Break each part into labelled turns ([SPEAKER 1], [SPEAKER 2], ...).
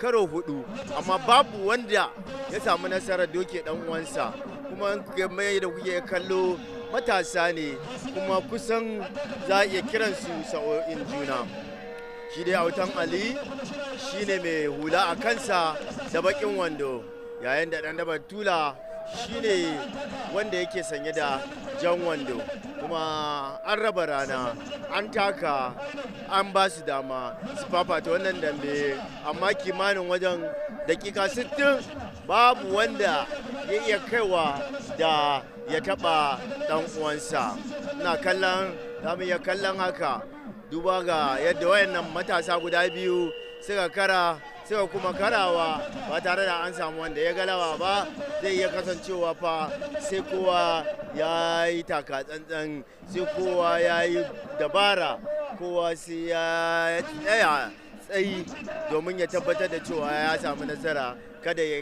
[SPEAKER 1] karo 4 amma babu wanda ya samu nasarar doke dan uwansa, kuma mai da kuke kallo matasa ne kuma kusan za a iya kiransu sa'o'in juna. Shi dai Autan Ali shi ne mai hula a kansa da bakin wando, yayin da ɗan dabar tula shi ne wanda yake sanye da jan wando. Kuma an raba rana, an taka, an ba su dama su fafata wannan dambe, amma kimanin wajen dakika 60 babu wanda ya iya kaiwa da ya taba dan uwansa. Ina kallon, za mu iya kallon haka duba ga yadda wayannan matasa guda biyu suka kara, suka kuma karawa ba tare da an samu wanda ya galaba ba. Zai iya kasancewa fa sai kowa ya yi taka tsantsan, sai kowa ya yi dabara, kowa sai ya tsaya tsayi domin ya tabbatar da cewa ya samu nasara, kada ya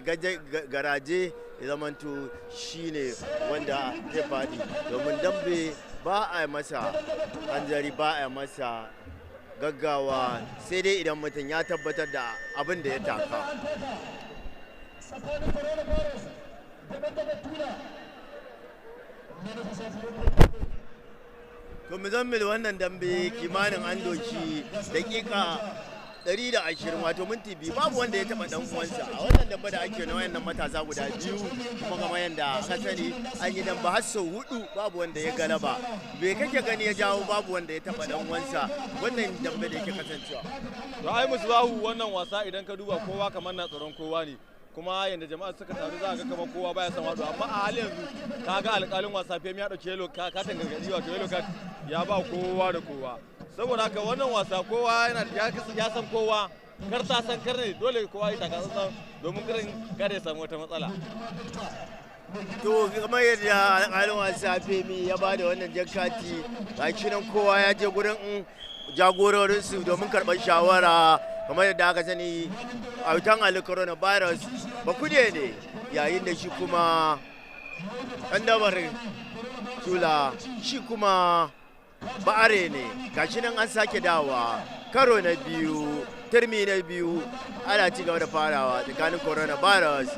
[SPEAKER 1] garaje ya zamanto shi ne wanda zai faɗi, domin dambe ba a masa hanzari, ba a masa gaggawa, sai dai idan mutum ya tabbatar da abin da ya taka. To Muzammil, wannan dambe kimanin an doki dakika 120 wato minti 2 babu wanda ya taba dan uwansa a wannan dambe da ake na wayannan matasa guda biyu, kuma kamar yanda aka sani an yi dambe har sau 4 babu wanda ya galaba. Me kake gani ya jawo babu wanda ya taba dan uwansa wannan dambe da yake kasancewa?
[SPEAKER 2] To ai Musbahu, wannan wasa idan ka duba kowa kamar na tsaron kowa ne, kuma yanda jama'a suka taru za ga kamar kowa baya son wado, amma a halin yanzu kaga alƙalin wasa Femi ya dauke yellow katin gargadi wato yellow card ya ba kowa da kowa. Saboda haka wannan wasa kowa yana ya san kowa, kar ta san kar ne, dole kowa ya taka tsantsan domin kare ya samu wata matsala.
[SPEAKER 1] To kamar yadda alƙalin wasa Femi ya ba da wannan jakati, gashi nan kowa ya je gurin jagororinsu domin karɓar shawara. Kamar yadda aka sani Autan Ali coronavirus ba kude ne, yayin da shi kuma ɗan dabar tula shi kuma ba'are ne. Gashi nan an sake dawa karo na biyu, turmi na biyu, ana ci gaba da farawa tsakanin coronavirus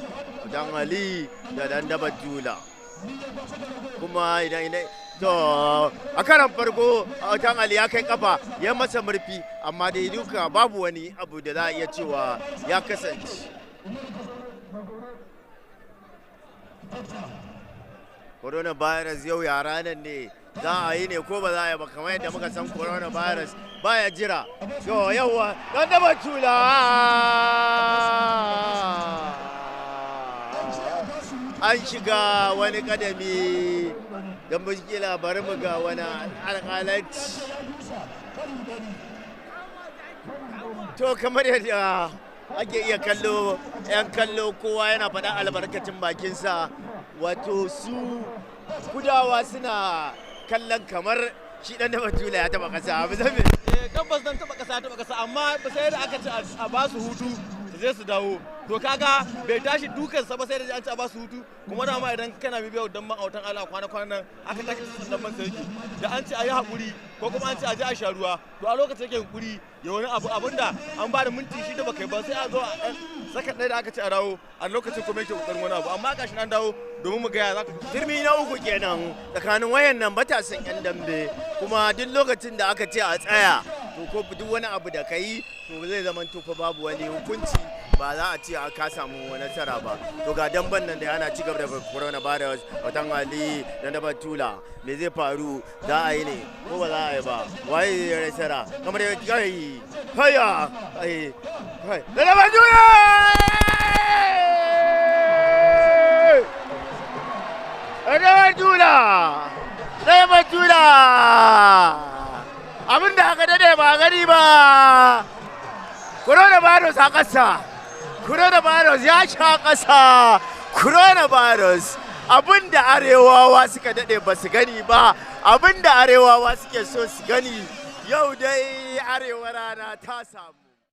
[SPEAKER 1] Autan Ali da ɗan dabar tula. Kuma idan to a karan farko Autan Ali ya kai kafa ya masa murfi, amma dai duka babu wani abu da za a iya cewa ya kasance. Coronavirus yau ya ranar ne za a yi ne ko ba za a yi ba, kamar yadda muka san coronavirus baya jira. To yawa dan dabar tula an shiga wani kadami don muskila, bari mu ga wani alƙalanci. To kamar yadda ake iya kallo, 'yan kallo kowa yana faɗa albarkacin bakinsa, wato su kudawa suna kallon kamar shi ɗan dabar tula ya taɓa ƙasa. Abu zabe
[SPEAKER 2] tabbas dan taɓa ƙasa, amma sai da aka ce a ba su hutu zai su dawo. To kaga bai tashi dukansa ba sai da an ci a ba su hutu, kuma dama idan kana bibiyar dan man Autan Allah kwana-kwanan nan aka tashi dan man sarki da an ci a yi haƙuri ko kuma an ci a ji a sha ruwa, to a lokacin yake haƙuri ya wani abinda an ba da minti shi da baka yi ba sai a zo a saka ɗaya da aka ci a dawo, a lokacin kuma yake ƙoƙarin wani abu, amma gashi nan dawo domin mu gaya za ta
[SPEAKER 1] turmi na 3 kenan tsakanin wayannan matasan 'yan dambe. Kuma duk lokacin da aka ce a tsaya, to ko duk wani abu da ka yi to zai zama to fa babu wani hukunci, ba za a ce ka samu nasara ba. To ga damban nan da ana ci gaba da coronavirus, Autan Ali da dabar tula, me zai faru? Za a yi ne ko ba za a yi ba? Waye ya nasara? Kamar ya kai haya ai kai da dabar tula dabar tula abin da aka dade ba gani ba. Coronavirus a ƙasa, coronavirus ya sha ƙasa, coronavirus abin da arewawa suka dade ba su gani ba, abin da arewawa suke so su gani, yau dai arewa rana ta samu.